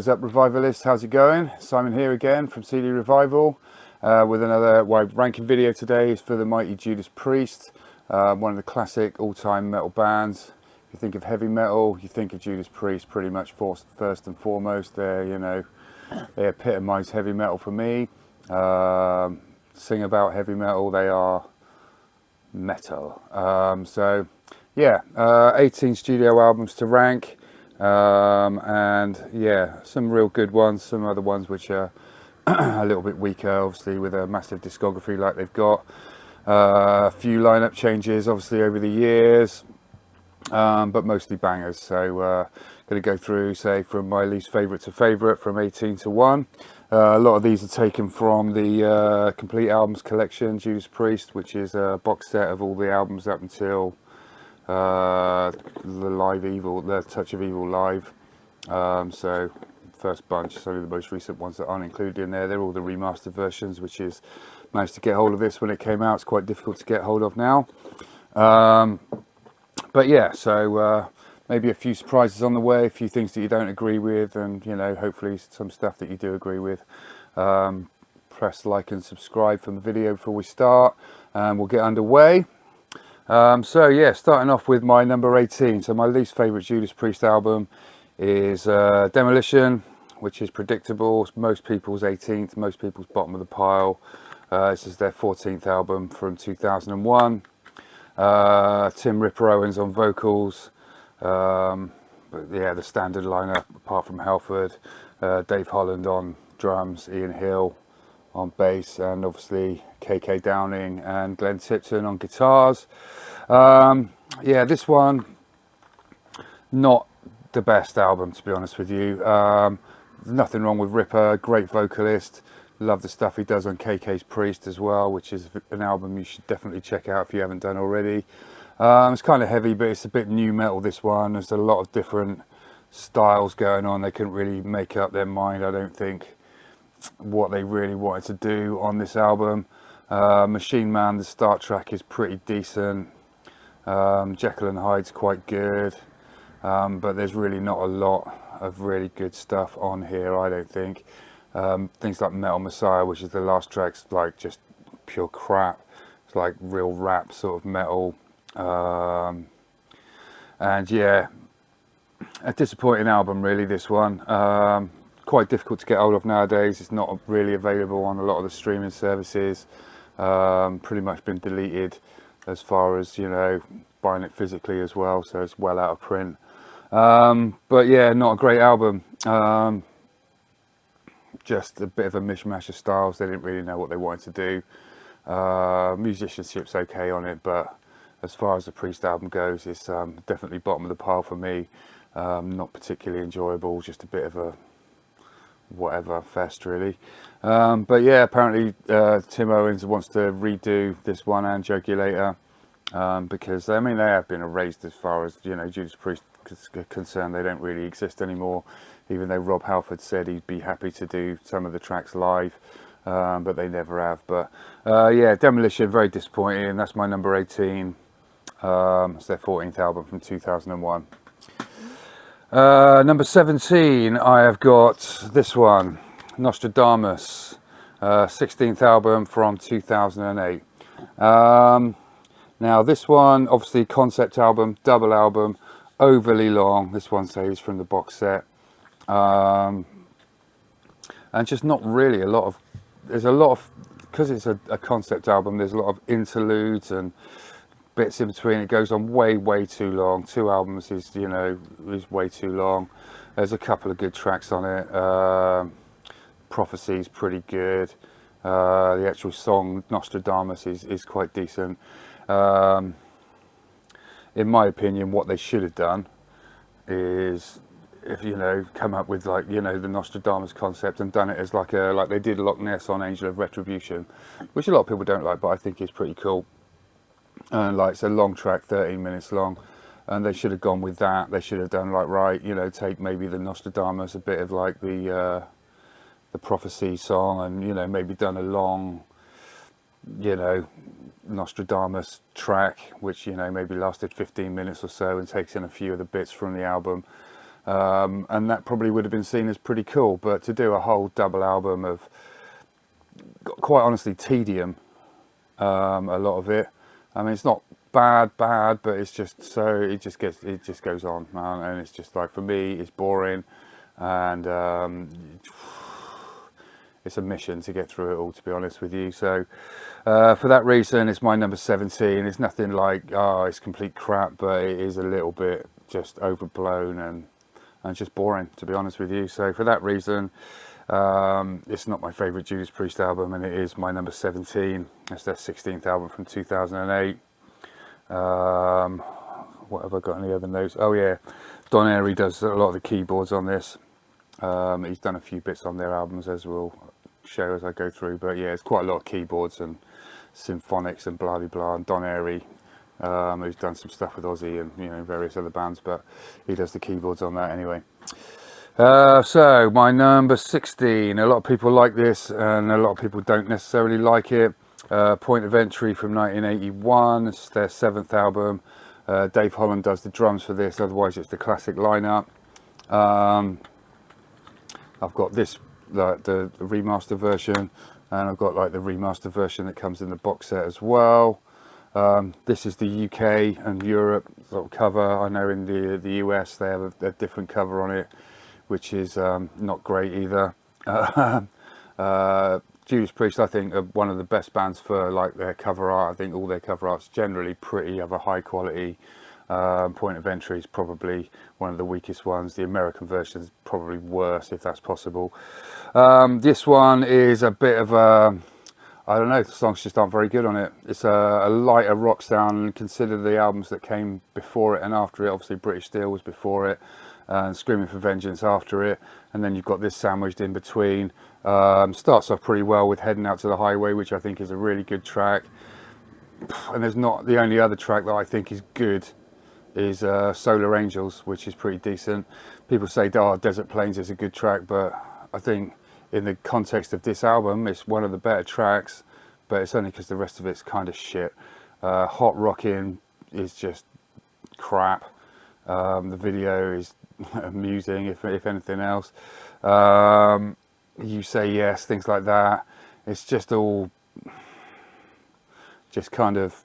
What is up, Revivalists? How's it going? Simon here again from CD Revival with another ranking video. Today is for the mighty Judas Priest, one of the classic all-time metal bands. If you think of heavy metal, you think of Judas Priest pretty much first and foremost. They epitomise heavy metal for me. Sing about heavy metal, they are metal. 18 studio albums to rank. And yeah, some real good ones, some other ones which are a little bit weaker, obviously, with a massive discography like they've got. A few lineup changes obviously over the years, but mostly bangers. So going to go through, say, from my least favourite to favourite, from 18 to 1. A lot of these are taken from the Complete Albums collection, Judas Priest, which is a box set of all the albums up until the Touch of Evil live. So first bunch, so the most recent ones that aren't included in there, they're all the remastered versions, which is managed to get hold of this when it came out. It's quite difficult to get hold of now. But yeah, so maybe a few surprises on the way, a few things that you don't agree with, and hopefully some stuff that you do agree with. Press like and subscribe from the video before we start, and we'll get underway. So yeah, starting off with my number 18. So my least favourite Judas Priest album is Demolition, which is predictable. It's most people's 18th, most people's bottom of the pile. This is their 14th album from 2001. Tim Ripper Owens on vocals. But yeah, the standard lineup apart from Halford. Dave Holland on drums, Ian Hill on bass, and obviously KK Downing and Glenn Tipton on guitars. Yeah, this one, not the best album, to be honest with you. There's nothing wrong with Ripper, great vocalist. Love the stuff he does on KK's Priest as well, which is an album you should definitely check out if you haven't done already. It's kind of heavy, but it's a bit new metal, this one. There's a lot of different styles going on. They couldn't really make up their mind, I don't think, what they really wanted to do on this album. Machine Man, the start track, is pretty decent. Jekyll and Hyde's quite good, but there's really not a lot of really good stuff on here, I don't think. Things like Metal Messiah, which is the last track's like just pure crap. It's like real rap sort of metal. And yeah, a disappointing album really, this one. Quite difficult to get hold of nowadays. It's not really available on a lot of the streaming services. Pretty much been deleted as far as buying it physically as well, so it's well out of print. But yeah, not a great album. Just a bit of a mishmash of styles. They didn't really know what they wanted to do. Musicianship's okay on it, but as far as the Priest album goes, it's definitely bottom of the pile for me. Not particularly enjoyable, just a bit of a whatever fest really. But yeah, apparently Tim Owens wants to redo this one and Jogulator, because I mean they have been erased as far as Judas Priest is concerned. They don't really exist anymore, even though Rob Halford said he'd be happy to do some of the tracks live, but they never have. But yeah, Demolition, very disappointing. That's my number 18. It's their 14th album from 2001. Number 17, I have got this one, Nostradamus, 16th album from 2008. Now this one, obviously concept album, double album, overly long. This one says from the box set. And just not really there's a lot of, because it's a concept album, there's a lot of interludes and bits in between. It goes on way too long. 2 albums is way too long. There's a couple of good tracks on it. Prophecy's pretty good. The actual song Nostradamus is quite decent. In my opinion, what they should have done is, if come up with like the Nostradamus concept and done it as like they did Loch Ness on Angel of Retribution, which a lot of people don't like, but I think is pretty cool. And like, it's a long track, 13 minutes long, and they should have gone with that. They should have done like, take maybe the Nostradamus, a bit of like the Prophecy song, and maybe done a long Nostradamus track, which maybe lasted 15 minutes or so and takes in a few of the bits from the album. and that probably would have been seen as pretty cool. But to do a whole double album of, quite honestly, tedium, a lot of it. I mean, it's not bad, but it's just so it just goes on, man, and it's just like, for me, it's boring, and it's a mission to get through it all, to be honest with you. So for that reason, it's my number 17. It's nothing like, oh, it's complete crap, but it is a little bit just overblown and just boring, to be honest with you. So for that reason, it's not my favourite Judas Priest album, and it is my number 17. It's their 16th album from 2008. What have I got? Any other notes? Oh yeah, Don Airey does a lot of the keyboards on this. He's done a few bits on their albums, as we'll show as I go through, but yeah, it's quite a lot of keyboards and symphonics and blah blah blah. And Don Airey, who's done some stuff with Ozzy and, you know, various other bands, but he does the keyboards on that anyway. So my number 16, a lot of people like this and a lot of people don't necessarily like it. Point of Entry from 1981. It's their 7th album. Dave Holland does the drums for this, otherwise it's the classic lineup. I've got this, like the remaster version, and I've got like the remaster version that comes in the box set as well. This is the UK and Europe sort of cover. I know in the US they have a different cover on it, which is not great either. Judas Priest, I think, are one of the best bands for like their cover art. I think all their cover art's generally pretty of a high quality. Point of Entry is probably one of the weakest ones. The American version is probably worse, if that's possible. This one is a bit of a, I don't know, the songs just aren't very good on it. It's a lighter rock sound. Consider the albums that came before it and after it. Obviously British Steel was before it, and Screaming for Vengeance after it, and then you've got this sandwiched in between. Starts off pretty well with Heading Out to the Highway, which I think is a really good track, and there's not, the only other track that I think is good is Solar Angels, which is pretty decent. People say, oh, Desert Plains is a good track, but I think in the context of this album it's one of the better tracks, but it's only because the rest of it's kind of shit. Hot Rockin' is just crap. The video is amusing, if anything else. You Say Yes, things like that. It's just all just kind of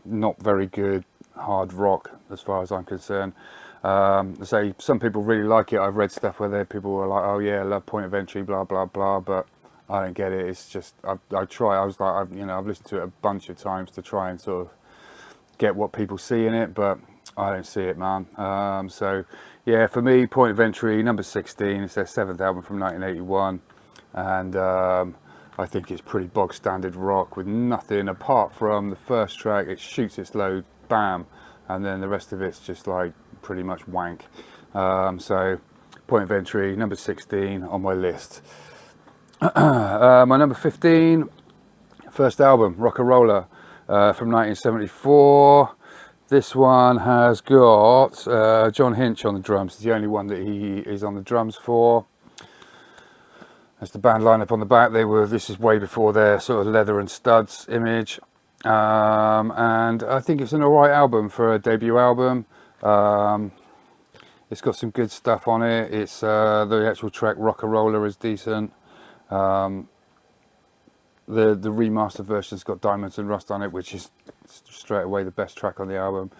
not very good hard rock as far as I'm concerned. So some people really like it. I've read stuff where people were like, oh yeah, I love Point of Entry, blah blah blah, but I don't get it. It's just I was like, I've listened to it a bunch of times to try and sort of get what people see in it, but I don't see it, man. So yeah, for me, Point of Entry, number 16. It's their 7th album from 1981, and I think it's pretty bog standard rock with nothing apart from the first track. It shoots its load, bam, and then the rest of it's just like pretty much wank. So Point of Entry, number 16 on my list. My number 15, first album, Rock-a-Roller, from 1974. This one has got John Hinch on the drums. It's the only one that he is on the drums for. That's the band lineup on the back. This is way before their sort of leather and studs image. And I think it's an alright album for a debut album. It's got some good stuff on it. It's the actual track Rock-a-Roller is decent. The remaster version's got Diamonds and Rust on it, which is straight away the best track on the album.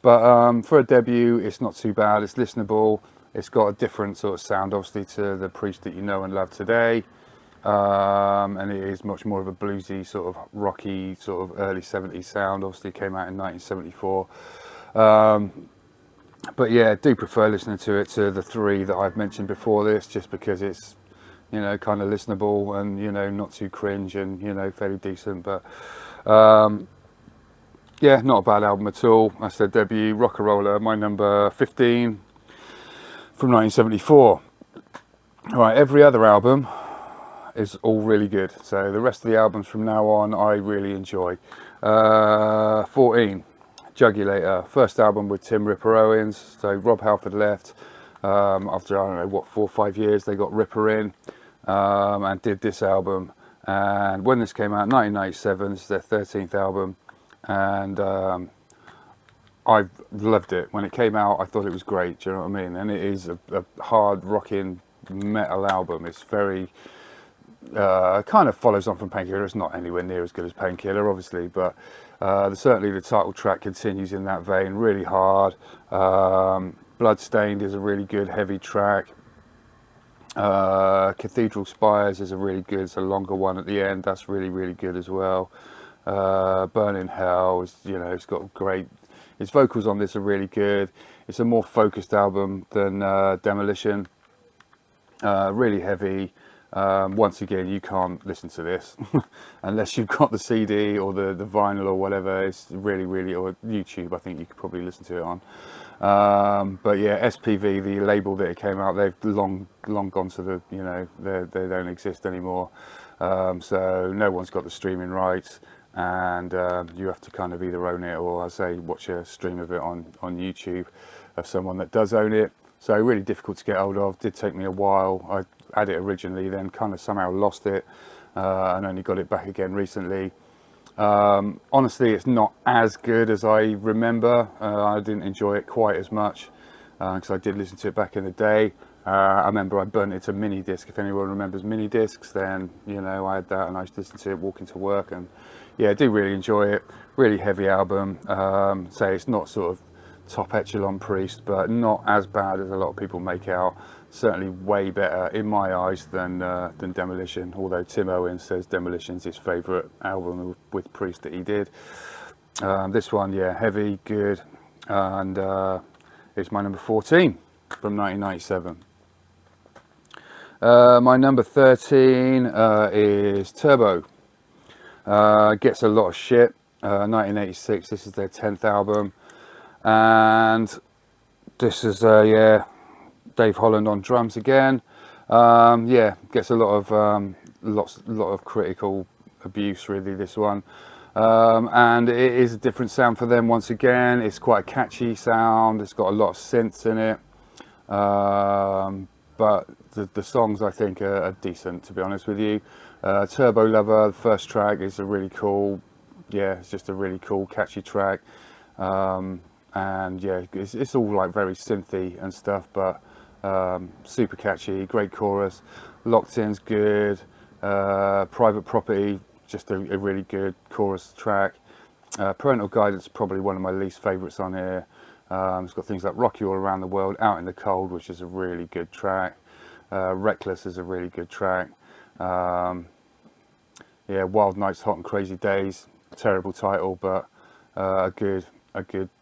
But for a debut, it's not too bad. It's listenable. It's got a different sort of sound, obviously, to the Priest that you know and love today. And it is much more of a bluesy, sort of rocky, sort of early 70s sound. Obviously, it came out in 1974. But yeah, I do prefer listening to it to the 3 that I've mentioned before this, just because it's, you know, kind of listenable and, you know, not too cringe and, you know, fairly decent. But yeah, not a bad album at all. That's their debut, Rock-a-Roller, my number 15 from 1974. All right, every other album is all really good. So the rest of the albums from now on, I really enjoy. 14, Jugulator, first album with Tim Ripper Owens. So Rob Halford left after, I don't know, what, 4 or 5 years. They got Ripper in and did this album. And when this came out, 1997, this is their 13th album. And I loved it. When it came out, I thought it was great, do you know what I mean? And it is a hard rocking metal album. It's very, kind of follows on from Painkiller. It's not anywhere near as good as Painkiller, obviously, but certainly the title track continues in that vein, really hard. Bloodstained is a really good heavy track. Cathedral Spires is a really good, it's a longer one at the end, that's really, really good as well. Burning Hell is, you know, it's got great, its vocals on this are really good. It's a more focused album than Demolition. Really heavy. Once again, you can't listen to this unless you've got the CD or the vinyl or whatever. It's really, really, or YouTube, I think you could probably listen to it on. But yeah, SPV, the label that it came out, they've long gone to the, you know, they don't exist anymore. So no one's got the streaming rights, and you have to kind of either own it or, I say, watch a stream of it on YouTube of someone that does own it. So really difficult to get hold of. Did take me a while. I had it originally, then kind of somehow lost it, and only got it back again recently. Honestly, it's not as good as I remember. I didn't enjoy it quite as much because I did listen to it back in the day. I remember I burnt it to mini disc. If anyone remembers mini discs, then you know I had that and I used to listen to it walking to work. And yeah, I do really enjoy it. Really heavy album. Say it's not sort of top echelon Priest, but not as bad as a lot of people make out. Certainly way better in my eyes than Demolition, although Tim Owen says Demolition's his favourite album with Priest that he did. This one, yeah, heavy, good, and it's my number 14 from 1997. My number 13 is Turbo. Gets a lot of shit. 1986, this is their 10th album. And this is yeah, Dave Holland on drums again. Yeah, gets a lot of critical abuse really, this one. And it is a different sound for them once again. It's quite a catchy sound. It's got a lot of synths in it. But the songs I think are decent, to be honest with you. Turbo Lover, the first track, is a really cool, yeah, it's just a really cool catchy track. And yeah, it's all like very synthy and stuff, but super catchy, great chorus. Locked In's good. Private Property, just a really good chorus track. Parental Guidance, probably one of my least favourites on here. It's got things like Rock You All Around the World, Out in the Cold, which is a really good track. Reckless is a really good track. Yeah, Wild Nights, Hot and Crazy Days, terrible title, but a good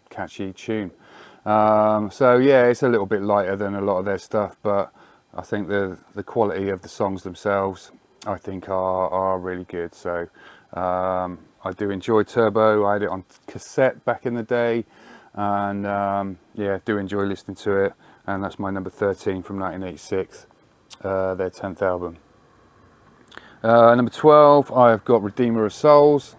catchy tune. So yeah, it's a little bit lighter than a lot of their stuff, but I think the quality of the songs themselves, I think, are really good. So I do enjoy Turbo. I had it on cassette back in the day, and yeah, do enjoy listening to it. And that's my number 13 from 1986, their 10th album. Number 12, I've got Redeemer of Souls,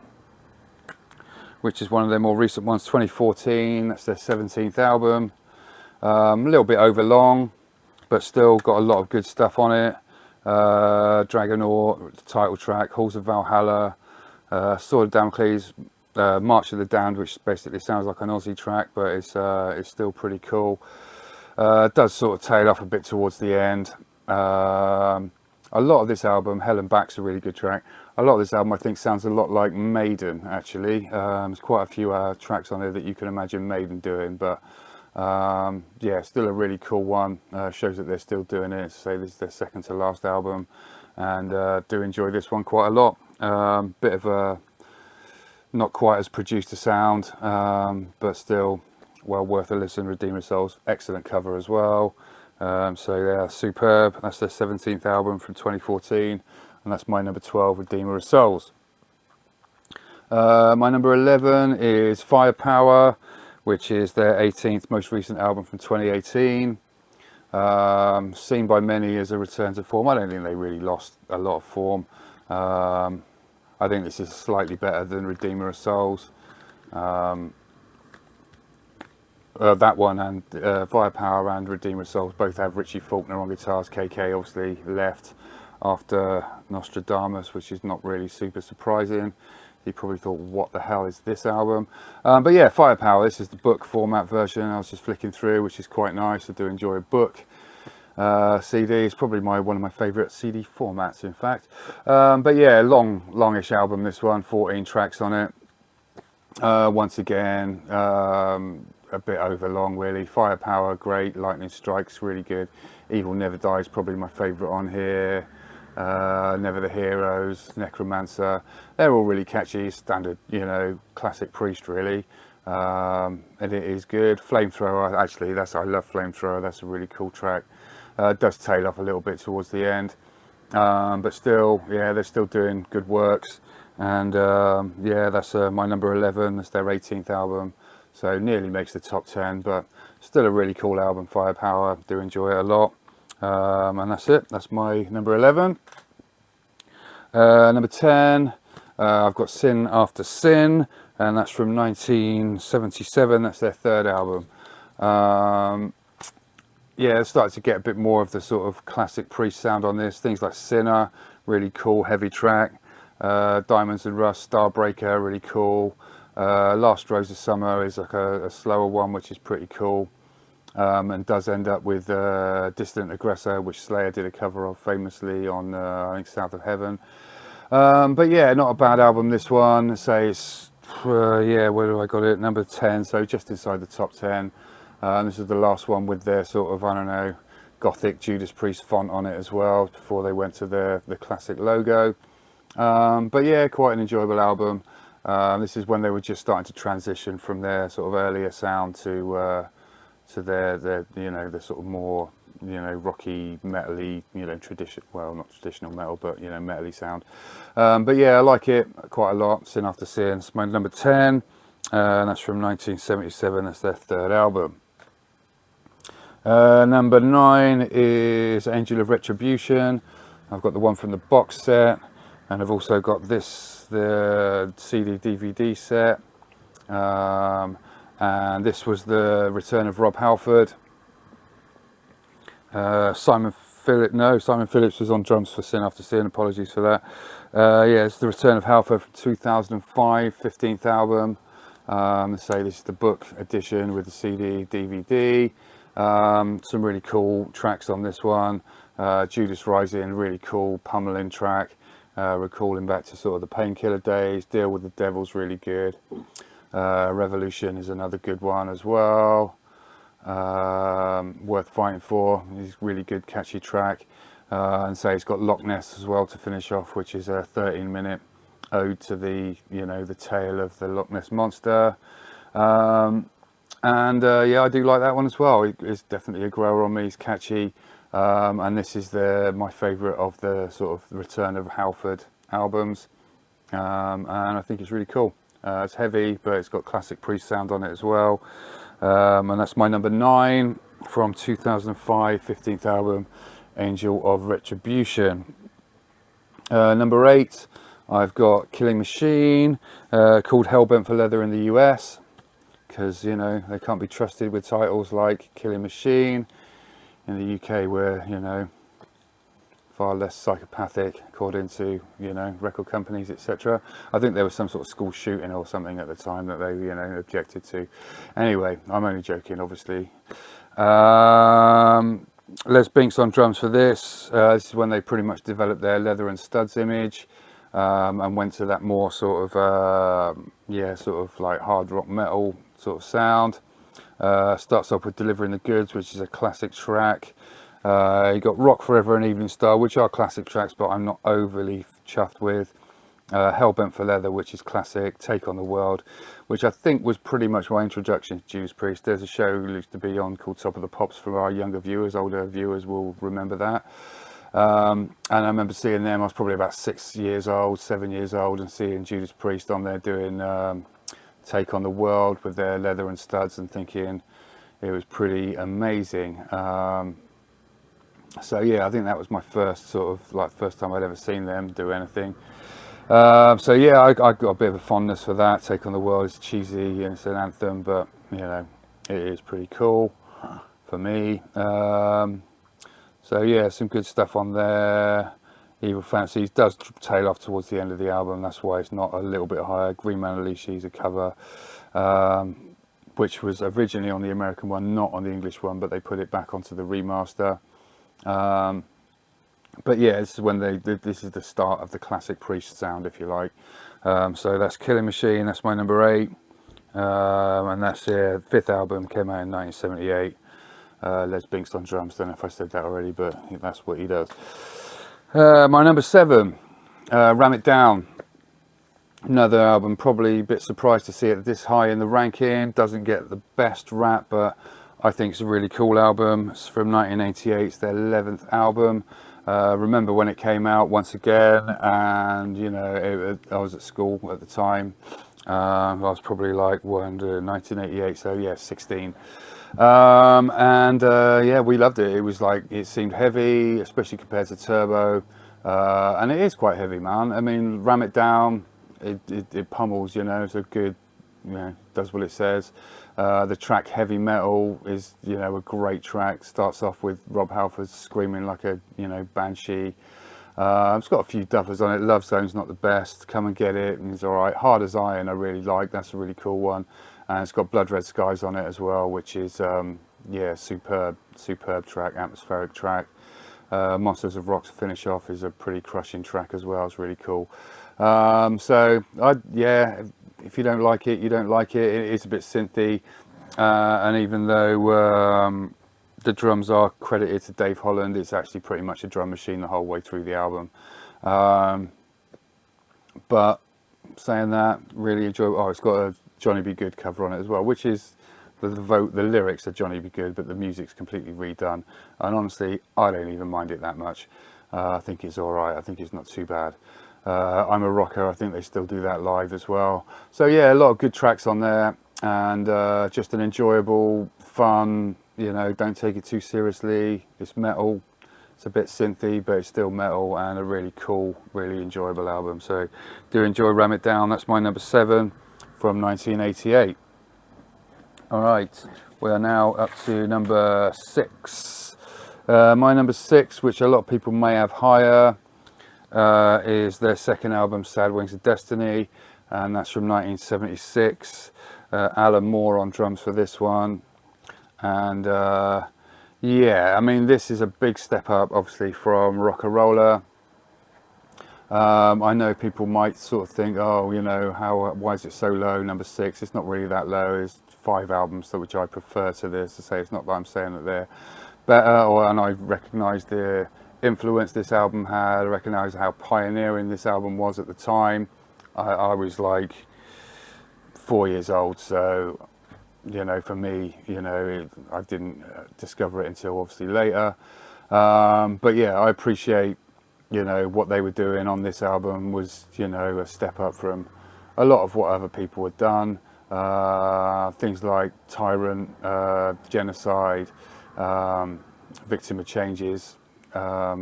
which is one of their more recent ones, 2014. That's their 17th album. A little bit over long, but still got a lot of good stuff on it. Dragonaut, the title track, Halls of Valhalla, Sword of Damocles, March of the Damned, which basically sounds like an Aussie track, but it's still pretty cool. It does sort of tail off a bit towards the end. A lot of this album, Hell and Back's a really good track. A lot of this album I think sounds a lot like Maiden, actually. There's quite a few tracks on there that you can imagine Maiden doing, but yeah, still a really cool one. Shows that they're still doing it. Say this is their second to last album, and do enjoy this one quite a lot. Bit of a not quite as produced a sound, but still well worth a listen. Redeemer Souls, excellent cover as well. So yeah, superb. That's their 17th album from 2014, and that's my number 12, Redeemer of Souls. My number 11 is Firepower, which is their 18th most recent album from 2018. Seen by many as a return to form. I don't think they really lost a lot of form. I think this is slightly better than Redeemer of Souls. That one and Firepower and Redeemer of Souls both have Richie Faulkner on guitars. KK obviously left. after Nostradamus, which is not really super surprising. You probably thought, what the hell is this album? But yeah, Firepower, this is the book format version. I was just flicking through, which is quite nice. I do enjoy a book. CD is probably one of my favourite CD formats, in fact. But yeah, longish album, this one, 14 tracks on it. Once again, a bit over long, really. Firepower, great. Lightning Strikes, really good. Evil Never Dies, probably my favourite on here. Never the Heroes, Necromancer, they're all really catchy, standard, you know, classic Priest, really. And it is good. Flamethrower, actually, I love Flamethrower, that's a really cool track. Does tail off a little bit towards the end, but still, yeah, they're still doing good works. And yeah, that's my number 11, that's their 18th album, so nearly makes the top 10, but still a really cool album, Firepower. Do enjoy it a lot. And that's it, that's my number 11. Number 10, I've got Sin After Sin, and that's from 1977, that's their third album. Yeah, it started to get a bit more of the sort of classic Priest sound on this, things like Sinner, really cool, heavy track. Diamonds and Rust, Starbreaker, really cool. Last Rose of Summer is like a slower one, which is pretty cool. And does end up with Distant Aggressor, which Slayer did a cover of famously on I think South of Heaven. But yeah, not a bad album, this one. Say it's yeah, where do I got it? Number 10, so just inside the top 10. This is the last one with their sort of, I don't know, gothic Judas Priest font on it as well, before they went to the classic logo. But yeah, quite an enjoyable album. This is when they were just starting to transition from their sort of earlier sound to their you know, the sort of more, you know, rocky, metally, you know, well, not traditional metal, but, you know, metally sound. But yeah, I like it quite a lot. Sin After Sin, it's my number 10, and that's from 1977. That's their third album. Number 9 is Angel of Retribution. I've got the one from the box set, and I've also got this, the CD DVD set. And this was the return of Rob Halford. Simon Phillips was on drums for Sin After Sin, apologies for that. Yeah, it's the return of Halford from 2005, 15th album. So this is the book edition with the CD, DVD. Some really cool tracks on this one. Judas Rising, really cool pummeling track. Recalling back to sort of the Painkiller days. Deal with the Devil's really good. Revolution is another good one as well. Worth Fighting For is a really good catchy track. And say it's got Loch Ness as well to finish off, which is a 13-minute ode to the, you know, the tale of the Loch Ness monster. And yeah, I do like that one as well. It's definitely a grower on me. It's catchy. And this is my favourite of the sort of Return of Halford albums. And I think it's really cool. It's heavy, but it's got classic Priest sound on it as well. And that's my number 9 from 2005, 15th album, Angel of Retribution. Number 8, I've got Killing Machine, called Hellbent for Leather in the US, because, you know, they can't be trusted with titles like Killing Machine. In the UK, we're, you know, far less psychopathic, according to, you know, record companies, etc. I think there was some sort of school shooting or something at the time that they, you know, objected to. Anyway, I'm only joking, obviously. Les Binks on drums for this. This is when they pretty much developed their leather and studs image, and went to that more sort of, yeah, sort of like hard rock metal sort of sound. Starts off with Delivering the Goods, which is a classic track. You got Rock Forever and Evening Star, which are classic tracks, but I'm not overly chuffed with. Hellbent for Leather, which is classic. Take on the World, which I think was pretty much my introduction to Judas Priest. There's a show we used to be on called Top of the Pops for our younger viewers. Older viewers will remember that. And I remember seeing them, I was probably about 6 years old, 7 years old, and seeing Judas Priest on there doing Take on the World with their leather and studs, and thinking it was pretty amazing. So yeah, I think that was my first sort of like first time I'd ever seen them do anything. So yeah, I got a bit of a fondness for that. Take on the World is cheesy and it's an anthem, but you know, it is pretty cool for me. So yeah, some good stuff on there. Evil Fantasies does tail off towards the end of the album. That's why it's not a little bit higher. Green Man Alicia is a cover, which was originally on the American one, not on the English one, but they put it back onto the remaster. But yeah, this is when this is the start of the classic Priest sound, if you like. So that's Killing Machine. That's my number 8, and that's their 5th album. Came out in 1978. Les Binks on drums. Don't know if I said that already, but that's what he does. My number 7, Ram It Down. Another album, probably a bit surprised to see it this high in the ranking. Doesn't get the best rap, but I think it's a really cool album. It's from 1988. It's their 11th album. Remember when it came out once again, and you know, I was at school at the time. I was probably like 1988, so yeah, 16. Yeah, we loved it. It was like, it seemed heavy, especially compared to Turbo, and it is quite heavy, man. I mean, Ram It Down, it pummels, you know. It's a good, you know, does what it says. The track Heavy Metal is, you know, a great track. Starts off with Rob Halford screaming like a, you know, banshee. It's got a few duffers on it. Love Zone's not the best. Come and Get It, and it's all right. Hard as Iron, I really like. That's a really cool one. And it's got Blood Red Skies on it as well, which is, yeah, superb track, atmospheric track. Monsters of Rock to finish off is a pretty crushing track as well. It's really cool. So, yeah, if you don't like it, you don't like it. It is a bit synthy. And even though the drums are credited to Dave Holland, it's actually pretty much a drum machine the whole way through the album. But saying that, really enjoy. Oh, it's got a Johnny B. Good cover on it as well, which is the lyrics are Johnny B. Good, but the music's completely redone. And honestly, I don't even mind it that much. I think it's all right. I think it's not too bad. I'm a Rocker. I think they still do that live as well. So yeah, a lot of good tracks on there, and just an enjoyable, fun. You know, don't take it too seriously. It's metal. It's a bit synthy, but it's still metal, and a really cool, really enjoyable album. So do enjoy Ram It Down. That's my number 7 from 1988. All right, we are now up to number 6. My number 6, which a lot of people may have higher, is their second album, Sad Wings of Destiny, and that's from 1976. Alan Moore on drums for this one. And yeah, I mean, this is a big step up, obviously, from Rock-a-Roller. I know people might sort of think, oh, you know, why is it so low, number 6? It's not really that low. There's 5 albums which I prefer to this. To say, it's not that I'm saying that they're better, and I recognise the influence this album had. I recognise how pioneering this album was at the time. I was like 4 years old, so, you know, for me, you know, I didn't discover it until obviously later. But yeah, I appreciate, you know, what they were doing on this album was, you know, a step up from a lot of what other people had done. Things like Tyrant, Genocide, Victim of Changes,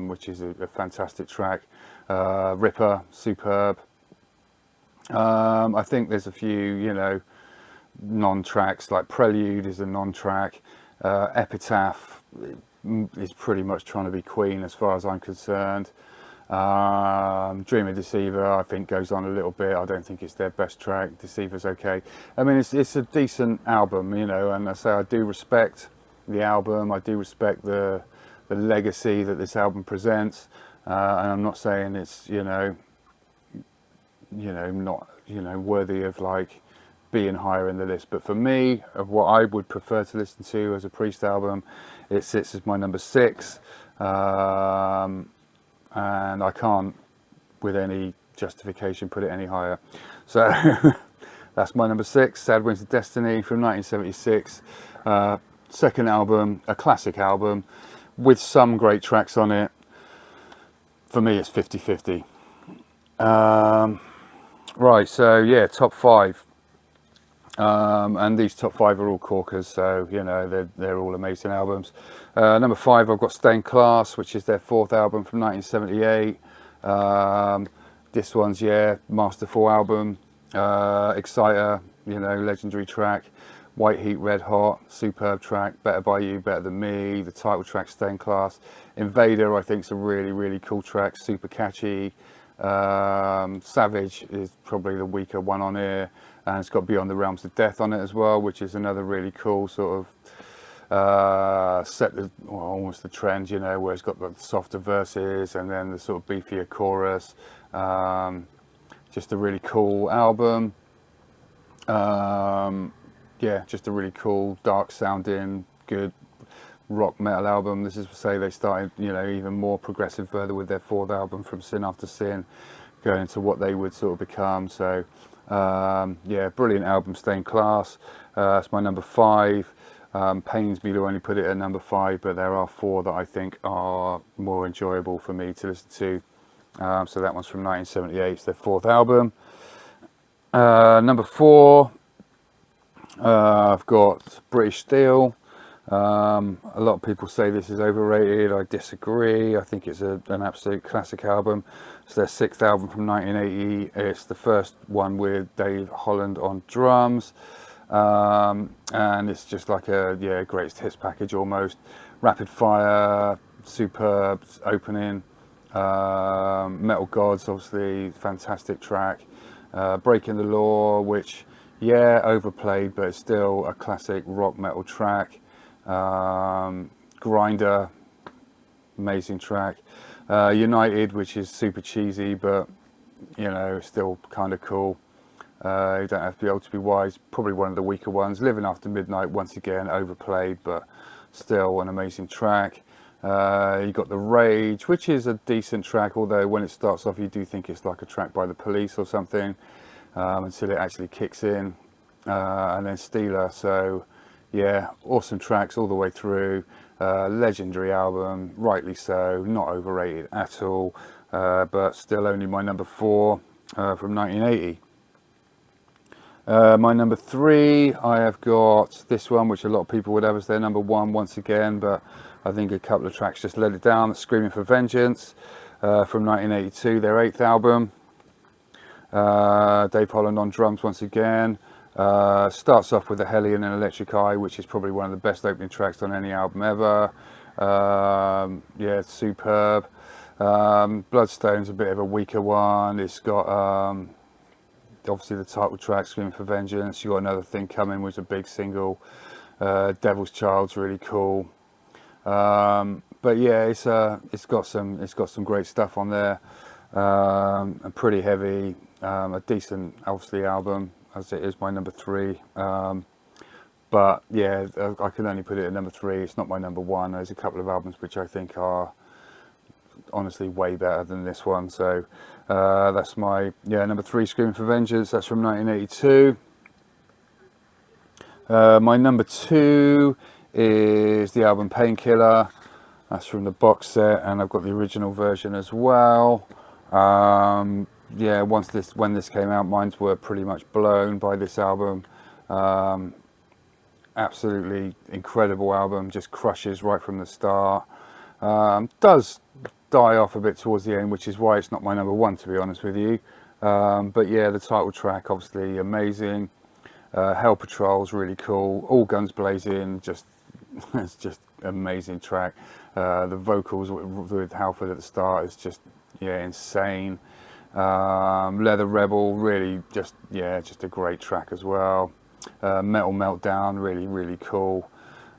which is a fantastic track. Ripper, superb. I think there's a few, you know, non-tracks, like Prelude is a non-track. Epitaph is pretty much trying to be Queen as far as I'm concerned. Dreamer Deceiver, I think, goes on a little bit. I don't think it's their best track. Deceiver's okay. I mean, it's a decent album, you know, and I say I do respect the album. I do respect the legacy that this album presents, and I'm not saying it's, you know, not, you know, worthy of like being higher in the list, but for me, of what I would prefer to listen to as a Priest album, it sits as my number 6, and I can't, with any justification, put it any higher. So that's my number 6, Sad Wings of Destiny from 1976. Second album, a classic album with some great tracks on it. For me, it's 50-50. Right, so yeah, top 5. And these top 5 are all corkers, so you know, they're all amazing albums. Number 5, I've got Stained Class, which is their 4th album from 1978. This one's, yeah, masterful album. Exciter, you know, legendary track. White Heat, Red Hot, superb track. Better By You, Better Than Me, the title track, Stained Class. Invader, I think, is a really, really cool track, super catchy. Savage is probably the weaker one on here, and it's got Beyond the Realms of Death on it as well, which is another really cool sort of almost the trend, you know, where it's got the softer verses and then the sort of beefier chorus. Just a really cool album. Yeah, just a really cool, dark sounding, good rock metal album. This is to say they started, you know, even more progressive further with their fourth album, From Sin After Sin, going into what they would sort of become. So yeah, brilliant album, Stained Class. It's my number 5. Pains me to only put it at number 5, but there are 4 that I think are more enjoyable for me to listen to. So that one's from 1978, it's their 4th album. Number 4, I've got British Steel. A lot of people say this is overrated. I disagree. I think it's an absolute classic album. It's their 6th album from 1980. It's the first one with Dave Holland on drums, and it's just like a greatest hits package almost. Rapid Fire, superb opening. Metal Gods, obviously fantastic track. Breaking the Law, which overplayed, but it's still a classic rock metal track. Grinder, amazing track. United, which is super cheesy, but you know, still kind of cool. You don't have to be old to be wise, probably one of the weaker ones. Living After Midnight, once again overplayed, but still an amazing track. You got The Rage, which is a decent track, although when it starts off you do think it's like a track by the Police or something, until it actually kicks in. And then Steeler, so yeah, awesome tracks all the way through. Legendary album, rightly so, not overrated at all, but still only my number 4 from 1980. My number 3, I have got this one, which a lot of people would have as their number 1 once again, but I think a couple of tracks just let it down. Screaming for Vengeance, from 1982, their 8th album. Dave Holland on drums once again. Starts off with a Hellion and Electric Eye, which is probably one of the best opening tracks on any album ever. Yeah, it's superb. Bloodstone's a bit of a weaker one. It's got obviously the title track, Screaming for Vengeance. You got Another Thing Coming, which is a big single. Devil's Child's really cool. But yeah, it's got some great stuff on there. And pretty heavy. A decent, obviously, album, as it is my number 3. But yeah, I can only put it at number 3. It's not my number 1. There's a couple of albums which I think are honestly way better than this one. So that's my number 3, Screaming for Vengeance. That's from 1982. My number 2 is the album Painkiller. That's from the box set, and I've got the original version as well. Yeah, when this came out, minds were pretty much blown by this album. Absolutely incredible album, just crushes right from the start. Does die off a bit towards the end, which is why it's not my number 1, to be honest with you. But yeah, the title track, obviously amazing. Hell Patrol's really cool. All Guns Blazing, it's just amazing track. The vocals with Halford at the start is just insane. Leather Rebel, really just a great track as well. Metal Meltdown, really cool.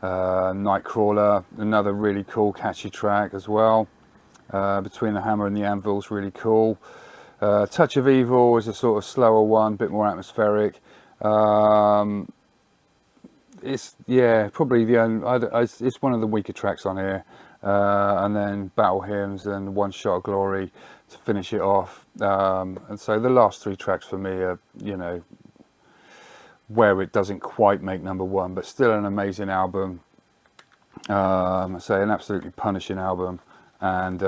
Nightcrawler, another really cool catchy track as well. Between the Hammer and the Anvil's really cool. Touch of Evil is a sort of slower one, a bit more atmospheric. It's probably it's one of the weaker tracks on here. And then Battle Hymns and One Shot of Glory to finish it off. And so the last 3 tracks for me are, where it doesn't quite make number 1, but still an amazing album. So an absolutely punishing album, and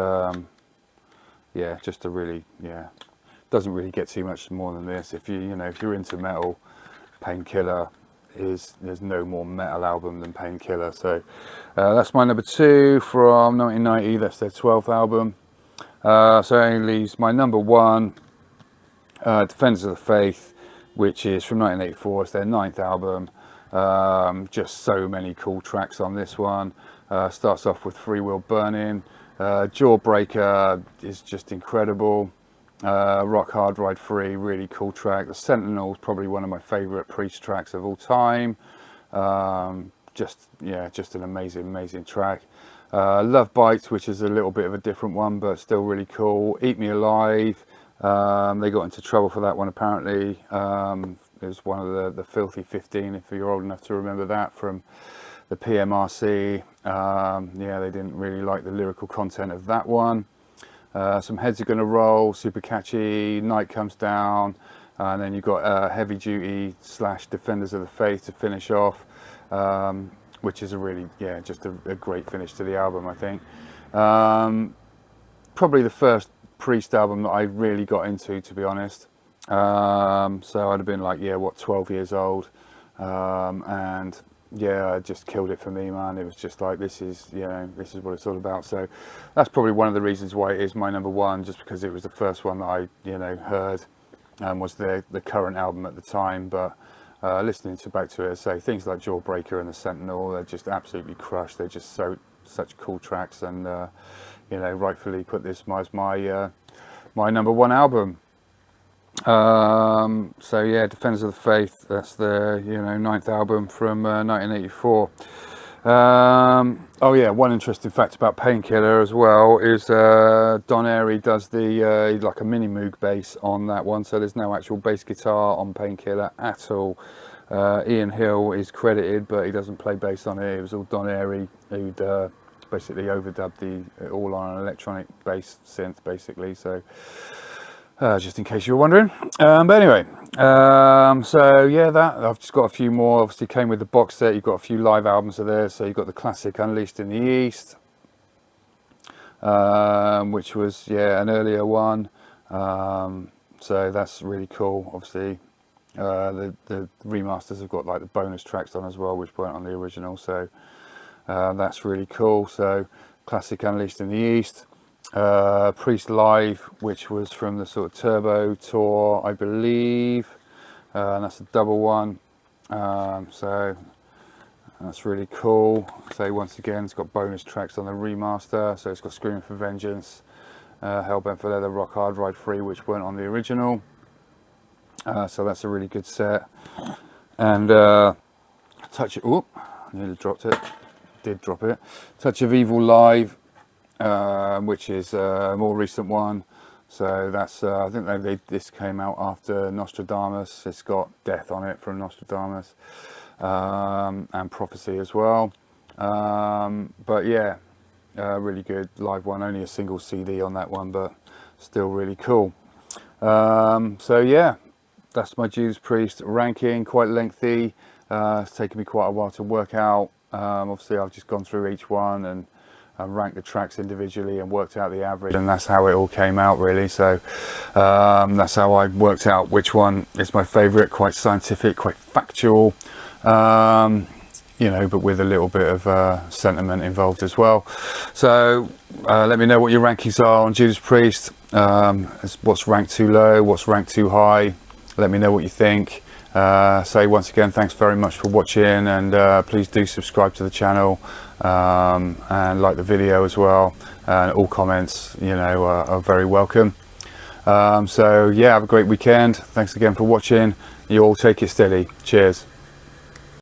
just a really doesn't really get too much more than this. If you're into metal, Painkiller there's no more metal album than Painkiller. So that's my number 2 from 1990. That's their 12th album. So it only leaves my number 1, Defenders of the Faith, which is from 1984. It's their 9th album. Just so many cool tracks on this one. Starts off with Free Will Burning. Jawbreaker is just incredible. Rock Hard Ride Free, really cool track. The Sentinel is probably one of my favourite Priest tracks of all time. Just an amazing track. Love Bites, which is a little bit of a different one, but still really cool. Eat Me Alive. They got into trouble for that one apparently. It was one of the Filthy 15, if you're old enough to remember that, from the PMRC. Yeah, they didn't really like the lyrical content of that one. Some Heads Are Gonna Roll, super catchy. Night Comes Down, and then you've got Heavy Duty / Defenders of the Faith to finish off, which is a really, just a great finish to the album, I think. Probably the first Priest album that I really got into, to be honest. So I'd have been like, 12 years old, and yeah, it just killed it for me, man. It was just like, this is what it's all about. So that's probably one of the reasons why it is my number one, just because it was the first one that I heard, and was the current album at the time. But listening back to it, say things like Jawbreaker and the Sentinel, they're just absolutely crushed. They're just such cool tracks, and rightfully put this as my number one album. So yeah, Defenders of the Faith, that's the 9th album from 1984. Oh yeah, one interesting fact about Painkiller as well is Don Airey does the like a mini Moog bass on that one, so there's no actual bass guitar on Painkiller at all. Ian Hill is credited, but he doesn't play bass on it. It was all Don Airey who'd basically overdubbed all on an electronic bass synth, basically. So just in case you were wondering. But anyway, so yeah, I've just got a few more. Obviously came with the box set. You've got a few live albums of there. So you've got the classic Unleashed in the East, which was an earlier one. So that's really cool. Obviously the remasters have got like the bonus tracks on as well, which weren't on the original. So that's really cool. So classic Unleashed in the East. Priest Live, which was from the sort of Turbo tour, I believe, and that's a double one. So that's really cool. So once again, it's got bonus tracks on the remaster. So it's got Screaming for Vengeance, Hellbent for Leather, Rock Hard Ride Free, which weren't on the original. So that's a really good set. And Touch it. Whoop! Nearly dropped it. Did drop it. Touch of Evil Live, which is a more recent one. So that's I think this came out after Nostradamus. It's got Death on it from Nostradamus, and Prophecy as well. But yeah, really good live one. Only a single CD on that one, but still really cool. So yeah, that's my Judas Priest ranking. Quite lengthy. It's taken me quite a while to work out. Obviously I've just gone through each one and ranked the tracks individually and worked out the average, and that's how it all came out, really. So that's how I worked out which one is my favorite. Quite scientific, quite factual, but with a little bit of sentiment involved as well. So let me know what your rankings are on Judas Priest. What's ranked too low, what's ranked too high. Let me know what you think. So once again, thanks very much for watching, and please do subscribe to the channel, and like the video as well, and all comments are very welcome. So yeah, have a great weekend. Thanks again for watching. You all take it steady. Cheers.